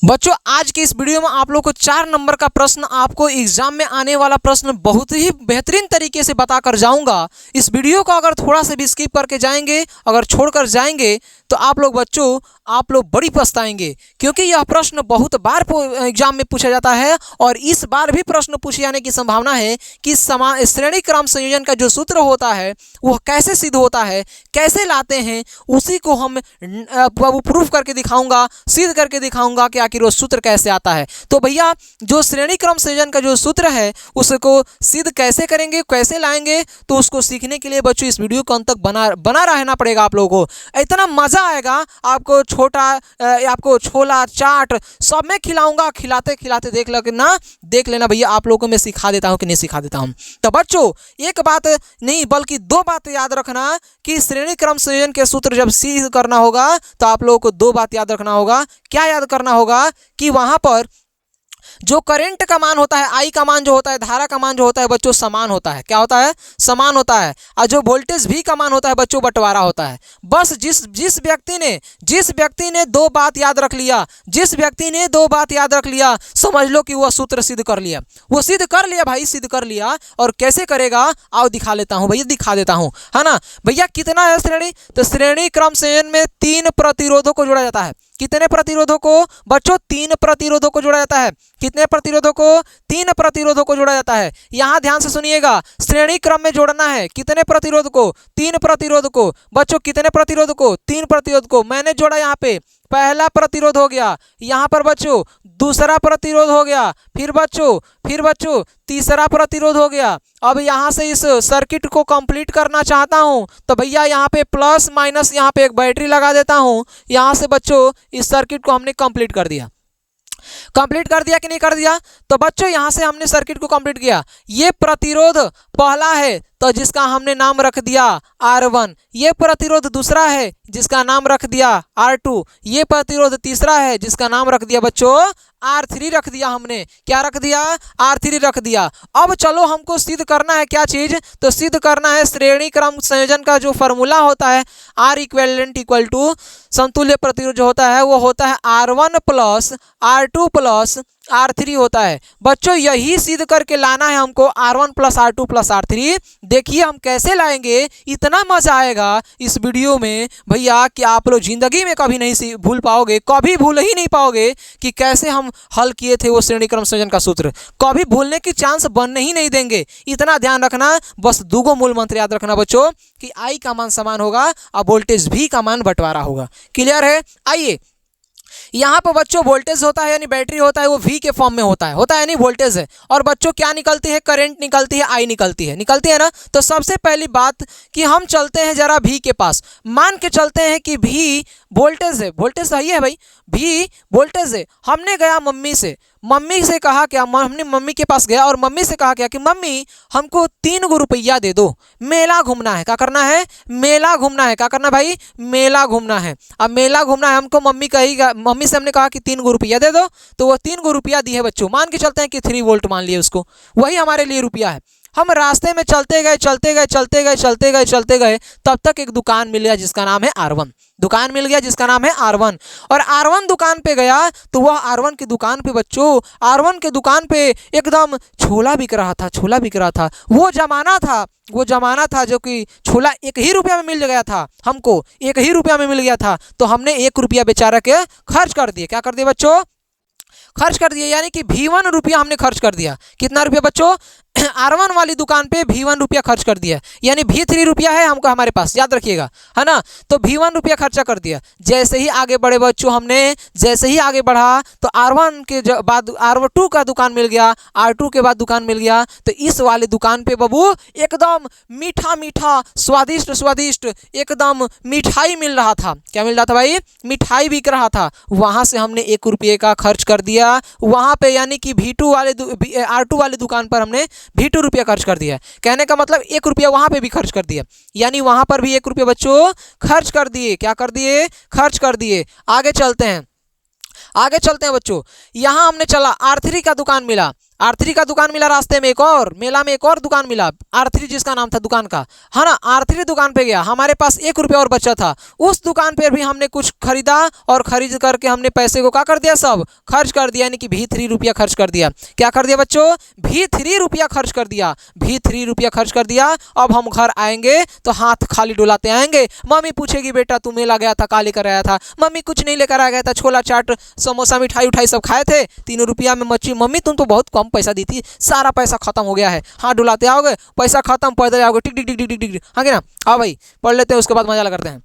बच्चों आज के इस वीडियो में आप लोग को 4 नंबर का प्रश्न आपको एग्जाम में आने वाला प्रश्न बहुत ही बेहतरीन तरीके से बताकर जाऊंगा। इस वीडियो को अगर थोड़ा सा भी स्किप करके जाएंगे, अगर छोड़कर जाएंगे तो आप लोग बच्चों आप लोग बड़ी पछताएंगे, क्योंकि यह प्रश्न बहुत बार एग्जाम में पूछा जाता है और इस बार भी प्रश्न पूछे जाने की संभावना है कि श्रेणी क्रम संयोजन का जो सूत्र होता है वह कैसे सिद्ध होता है, कैसे लाते हैं, उसी को हम प्रूफ करके दिखाऊंगा, सिद्ध करके दिखाऊंगा कि आखिर वो सूत्र कैसे आता है। तो भैया जो श्रेणी क्रम संयोजन का जो सूत्र है उसको सिद्ध कैसे करेंगे, कैसे लाएंगे, तो उसको सीखने के लिए बच्चों इस वीडियो को अंत तक बना रहना पड़ेगा आप लोगों को। इतना मजा आएगा आपको, आपको छोला चाट सब में खिलाऊंगा, खिलाते खिलाते देख लेना भैया आप लोगों को मैं सिखा देता हूं कि नहीं सिखा देता हूं। तो बच्चों एक बात नहीं बल्कि 2 बात याद रखना कि श्रेणी क्रम संयोजन के सूत्र जब सिद्ध करना होगा तो आप लोगों को 2 बात याद रखना होगा। क्या याद करना होगा कि वहां पर जो करंट का मान होता है, आई का मान जो होता है, धारा का मान जो होता है बच्चों समान होता है। क्या होता है? समान होता है। और जो वोल्टेज भी का मान होता है बच्चों बंटवारा होता है। बस जिस व्यक्ति ने 2 बात याद रख लिया, जिस व्यक्ति ने 2 बात याद रख लिया, समझ लो कि वह सूत्र सिद्ध कर लिया। वो सिद्ध कर लिया भाई, सिद्ध कर लिया। और कैसे करेगा आओ दिखा लेता हूं भैया, दिखा देता हूं, है ना भैया। कितना है श्रेणी? तो श्रेणी क्रम संयोजन में 3 प्रतिरोधों को जोड़ा जाता है। कितने प्रतिरोधों को बच्चों? 3 प्रतिरोधों को जोड़ा जाता है। कितने प्रतिरोधों को? 3 प्रतिरोधों को जोड़ा जाता है। यहां ध्यान से सुनिएगा, श्रेणी क्रम में जोड़ना है। कितने प्रतिरोध को? 3 प्रतिरोध को। बच्चों कितने प्रतिरोध को? 3 प्रतिरोध को। मैंने जोड़ा यहाँ पे, पहला प्रतिरोध हो गया, यहाँ पर बच्चों दूसरा प्रतिरोध हो गया, फिर बच्चों तीसरा प्रतिरोध हो गया। अब यहाँ से इस सर्किट को कंप्लीट करना चाहता हूँ तो भैया यहाँ पे प्लस माइनस यहाँ पे एक बैटरी लगा देता हूँ। यहाँ से बच्चों इस सर्किट को हमने कंप्लीट कर दिया। कंप्लीट कर दिया कि नहीं कर दिया? तो बच्चों यहां से हमने सर्किट को कंप्लीट किया। ये प्रतिरोध पहला है तो जिसका हमने नाम रख दिया R1। ये प्रतिरोध दूसरा है जिसका नाम रख दिया R2। ये प्रतिरोध तीसरा है जिसका नाम रख दिया बच्चों R3 रख दिया हमने। क्या रख दिया? R3 रख दिया। अब चलो हमको सिद्ध करना है क्या चीज? तो सिद्ध करना है श्रेणी क्रम संयोजन का जो फॉर्मूला होता है R इक्विवेलेंट इक्वल टू समतुल्य प्रतिरोध जो होता है वो होता है R1 plus R2 plus R3 होता है। बच्चों यही सिद्ध करके लाना है हमको, R1 plus R2 plus R3। देखिए हम कैसे लाएंगे, इतना मजा आएगा इस वीडियो में भैया कि आप लोग जिंदगी में कभी नहीं भूल पाओगे, कभी भूल ही नहीं पाओगे कि कैसे हम हल किए थे वो श्रेणी क्रम संयोजन का सूत्र। कभी भूलने की चांस बनने ही नहीं देंगे। इतना ध्यान रखना, बस 2 मूल मंत्र याद रखना बच्चों कि आई का मान समान होगा और वोल्टेज भी का मान बंटवारा होगा। क्लियर है? आइए यहाँ पर बच्चों वोल्टेज होता है यानी बैटरी होता है, वो V के फॉर्म में होता है यानी वोल्टेज है। और बच्चों क्या निकलती है? करंट निकलती है, आई निकलती है ना। तो सबसे पहली बात कि हम चलते हैं जरा V के पास, मान के चलते हैं कि V वोल्टेज है। वोल्टेज सही है भाई, V वोल्टेज है। हमने गया मम्मी से कहा क्या, हमने मम्मी के पास गया और मम्मी से कहा क्या कि मम्मी हमको 3 रुपया दे दो, मेला घूमना है। क्या करना है? मेला घूमना है। क्या करना भाई? मेला घूमना है। अब मेला घूमना है हमको, मम्मी से हमने कहा कि 3 रुपया दे दो, तो वो 3 रुपया दी है बच्चों। मान के चलते हैं कि 3 वोल्ट मान लिए उसको, वही हमारे लिए रुपया है। हम रास्ते में चलते गए तब तक एक दुकान मिल गया जिसका नाम है R1। दुकान मिल गया जिसका नाम है R1 और R1 दुकान पे गया तो वह R1 की दुकान पे बच्चों, R1 के दुकान पे एकदम छोला बिक रहा था। वो जमाना था जो कि छोला 1 ही रुपया में मिल गया था। हमको 1 ही रुपया में मिल गया था तो हमने 1 रुपया बेचारा के खर्च कर दिए। क्या कर दिए बच्चों? खर्च कर दिए, यानी कि V1 रुपया हमने खर्च कर दिया। कितना रुपया बच्चों? R1 वाली दुकान पे V1 रुपया खर्च कर दिया, यानी V3 रुपया है हमको हमारे पास, याद रखिएगा, है ना। तो V1 रुपया खर्चा कर दिया। जैसे ही आगे बढ़े बच्चों, हमने जैसे ही आगे बढ़ा तो R1 के बाद R2 का दुकान मिल गया, R2 के बाद दुकान मिल गया। तो इस वाले दुकान पे बाबू एकदम मीठा स्वादिष्ट एकदम मिठाई मिल रहा था। क्या मिल रहा था भाई? मिठाई बिक रहा था। वहां से हमने 1 रुपये का खर्च कर दिया वहां पे, यानी कि R2 वाले दुकान पर हमने V2 रुपया खर्च कर दिया। कहने का मतलब 1 रुपया वहां पे भी खर्च कर दिया, यानी वहां पर भी 1 रुपया बच्चों खर्च कर दिए। क्या कर दिए? खर्च कर दिए। आगे चलते हैं बच्चों। यहां हमने चला, R3 का दुकान मिला। R3 का दुकान मिला रास्ते में, एक और मेला में एक और दुकान मिला R3 जिसका नाम था दुकान का, है ना। R3 दुकान पे गया, हमारे पास 1 रुपया और बचा था, उस दुकान पर भी हमने कुछ खरीदा और खरीद करके हमने पैसे को क्या कर दिया, सब खर्च कर दिया, यानी कि भी 3 रुपया खर्च कर दिया। क्या कर दिया बच्चों, भी 3 रुपया खर्च कर दिया, भी 3 रुपया खर्च कर दिया। अब हम घर आएंगे तो हाथ खाली डुलाते आएंगे। मम्मी पूछेगी बेटा तू मेला गया था, का लेकर आया था? मम्मी कुछ नहीं लेकर आ गया था, छोला चाट समोसा मिठाई उठाई सब खाए थे, 3 रुपया में मच्छी। मम्मी तुम तो बहुत कम पैसा दी थी, सारा पैसा खत्म हो गया है। हाथ डुलाते आओगे, पैसा खत्म, पैदल आओगे, टिक टिक टिक टिक टिक टिक, हाँ ना। हाँ भाई पढ़ लेते हैं, उसके बाद मजा करते हैं।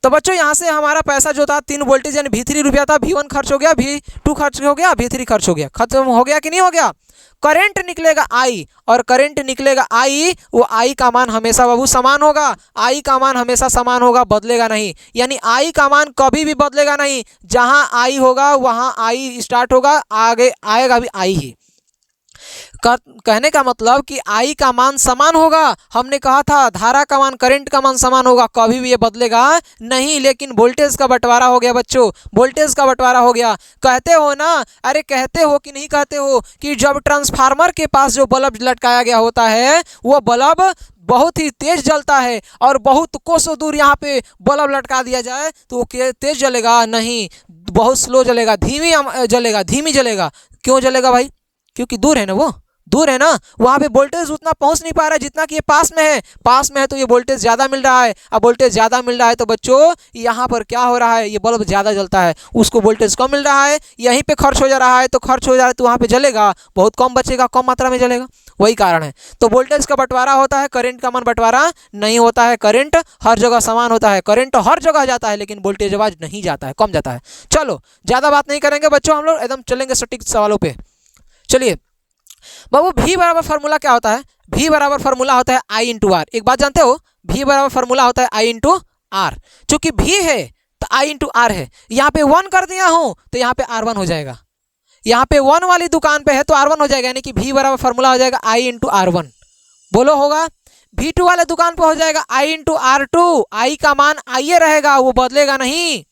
तो बच्चों यहाँ से हमारा पैसा जो था 3 वोल्टेज यानी भी 3 रुपया था, भी 1 खर्च हो गया, भी 2 खर्च हो गया, भी 3 खर्च हो गया। खत्म हो गया कि नहीं हो गया? करंट निकलेगा आई, और करंट निकलेगा आई, वो आई का मान हमेशा बाबू समान होगा। आई का मान हमेशा समान होगा, बदलेगा नहीं, यानी आई का मान कभी भी बदलेगा नहीं। जहां आई होगा वहां आई स्टार्ट होगा, आगे आएगा भी आई ही। कहने का मतलब कि आई का मान समान होगा। हमने कहा था धारा का मान करंट का मान समान होगा, कभी भी ये बदलेगा नहीं। लेकिन वोल्टेज का बंटवारा हो गया बच्चों, वोल्टेज का बंटवारा हो गया। कहते हो ना, अरे कहते हो कि नहीं कहते हो कि जब ट्रांसफार्मर के पास जो बल्ब लटकाया गया होता है वो बल्ब बहुत ही तेज जलता है, और बहुत कोसों दूर यहाँ पे बल्ब लटका दिया जाए तो वो तेज जलेगा नहीं, बहुत स्लो जलेगा, धीमी जलेगा, धीमी जलेगा। क्यों जलेगा भाई? क्योंकि दूर है ना, वो दूर है ना, वहाँ पे वोल्टेज उतना पहुँच नहीं पा रहा है जितना कि ये पास में है। पास में है तो ये वोल्टेज ज़्यादा मिल रहा है। अब वोल्टेज ज़्यादा मिल रहा है तो बच्चों यहाँ पर क्या हो रहा है, ये बल्ब ज़्यादा जलता है, उसको वोल्टेज कम मिल रहा है, यहीं पे खर्च हो जा रहा है। तो खर्च हो जा रहा है तो वहाँ पे जलेगा, बहुत कम बचेगा, कम मात्रा में जलेगा, वही कारण है। तो वोल्टेज का बंटवारा होता है, करंट का मान बंटवारा नहीं होता है। करंट हर जगह समान होता है, करंट हर जगह जाता है, लेकिन वोल्टेज आवाज नहीं जाता है, कम जाता है। चलो ज़्यादा बात नहीं करेंगे बच्चों, हम लोग एकदम चलेंगे सटीक सवालों पे। चलिए बाबू, भी बराबर फार्मूला क्या होता है? भी बराबर फार्मूला होता है आई इंटू आर। एक बात जानते हो, भी बराबर फार्मूला होता है आई इंटू आर। चूंकि भी है तो आई इंटू आर है, यहाँ पे 1 कर दिया हूं तो यहाँ पे R1 हो जाएगा। यहाँ पे 1 वाली दुकान पे है तो R1 हो जाएगा, यानी कि भी बराबर फार्मूला हो जाएगा आई इंटू R1। बोलो होगा? V2 वाले दुकान पे हो जाएगा आई इंटू R2। आई का मान आई रहेगा, वो बदलेगा नहीं।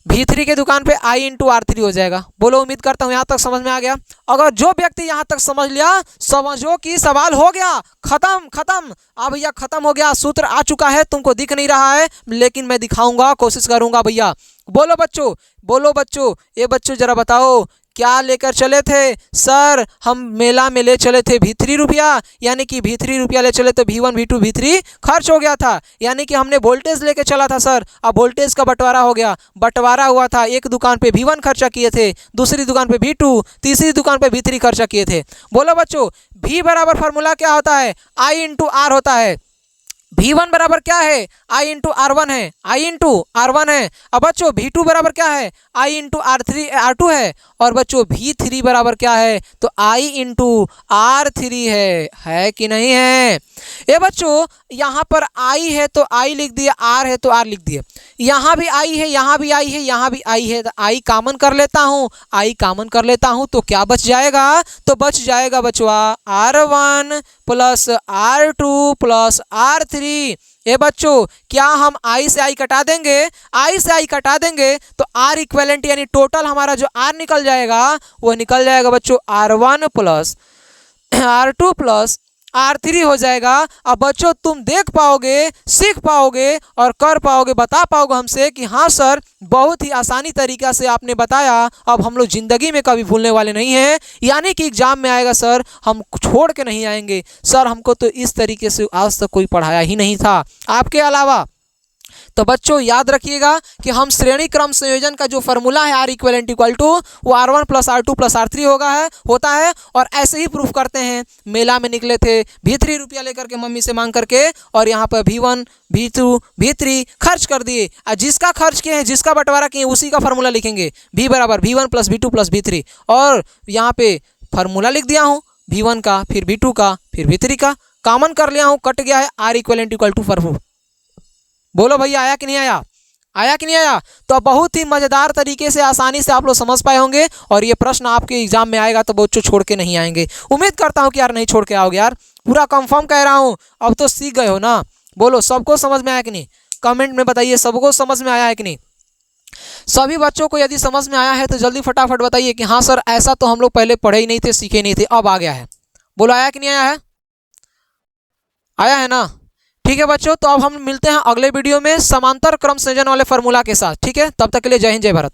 V3 के दुकान पे I इंटू R3 हो जाएगा। बोलो, उम्मीद करता हूँ यहाँ तक समझ में आ गया। अगर जो व्यक्ति यहाँ तक समझ लिया, समझो कि सवाल हो गया, खत्म खत्म। अब भैया खत्म हो गया, सूत्र आ चुका है, तुमको दिख नहीं रहा है लेकिन मैं दिखाऊंगा, कोशिश करूंगा भैया। बोलो बच्चों, बोलो बच्चों, ये बच्चों जरा बताओ क्या लेकर चले थे? सर हम मेला में ले चले थे भी 3 रुपया, यानी कि भी 3 रुपया ले चले तो भी1 भी2 भी3 खर्च हो गया था, यानी कि हमने वोल्टेज लेके चला था सर। अब वोल्टेज का बंटवारा हो गया, बंटवारा हुआ था, एक दुकान पे भी1 खर्चा किए थे, दूसरी दुकान पे भी2, तीसरी दुकान पे भी3 खर्चा किए थे। बोलो बच्चों, भी बराबर फार्मूला क्या होता है? आई इंटू आर होता है। V1 बराबर क्या है? I इंटू R1 है, I इंटू R1 है। अब बच्चों V2 बराबर क्या है? I इंटू R2 है। और बच्चों V3 बराबर क्या है? तो I इंटू R3 है कि नहीं है? ये बच्चों यहाँ पर I है तो I लिख दिया, R है तो R लिख दिया, यहाँ भी I है, यहाँ भी I है, यहाँ भी I है, तो I कॉमन कर लेता हूँ, I कॉमन कर लेता हूँ तो क्या बच जाएगा? तो बच जाएगा बचवा R1 plus R2 plus R3। ये बच्चों क्या हम I से I कटा देंगे? I से I कटा देंगे तो R इक्वेलेंट यानी टोटल हमारा जो R निकल जाएगा वो निकल जाएगा बच्चों R1 plus R2 plus R3 हो जाएगा। अब बच्चों तुम देख पाओगे, सीख पाओगे और कर पाओगे, बता पाओगे हमसे कि हाँ सर बहुत ही आसानी तरीका से आपने बताया, अब हम लोग ज़िंदगी में कभी भूलने वाले नहीं हैं। यानी कि एग्जाम में आएगा सर हम छोड़ के नहीं आएंगे। सर हमको तो इस तरीके से आज तक कोई पढ़ाया ही नहीं था आपके अलावा। तो बच्चों याद रखिएगा कि हम श्रेणी क्रम संयोजन का जो फॉर्मूला है R इक्वलेंट इक्वल टू वो R1 plus R2 plus R3 होता है और ऐसे ही प्रूफ करते हैं। मेला में निकले थे भी 3 रुपया लेकर के मम्मी से मांग करके और यहाँ पर भी1 भी2 भी3 खर्च कर दिए। जिसका खर्च किए हैं, जिसका बंटवारा किए उसी का फॉर्मूला लिखेंगे, भी बराबर भी1 प्लस भी2 प्लस भी3। और यहाँ पे फार्मूला लिख दिया हूँ भी1 का, फिर भी2 का, फिर भी3 का, कॉमन कर लिया हूँ, कट गया है R equivalent equal to formula. बोलो भैया आया कि नहीं आया? आया कि नहीं आया? तो बहुत ही मज़ेदार तरीके से आसानी से आप लोग समझ पाए होंगे और ये प्रश्न आपके एग्जाम में आएगा तो बच्चों छोड़ के नहीं आएंगे। उम्मीद करता हूँ कि यार नहीं छोड़ के आओगे यार, पूरा कंफर्म कह रहा हूँ। अब तो सीख गए हो ना? बोलो सबको समझ में आया कि नहीं? कमेंट में बताइए सबको समझ में आया है कि नहीं? सभी बच्चों को यदि समझ में आया है तो जल्दी फटाफट बताइए कि हाँ सर ऐसा तो हम लोग पहले पढ़े ही नहीं थे, सीखे नहीं थे, अब आ गया है। बोलो आया कि नहीं आया है? आया है ना? ठीक है बच्चों, तो अब हम मिलते हैं अगले वीडियो में समांतर क्रम संयोजन वाले फॉर्मूला के साथ। ठीक है, तब तक के लिए जय हिंद जय भारत।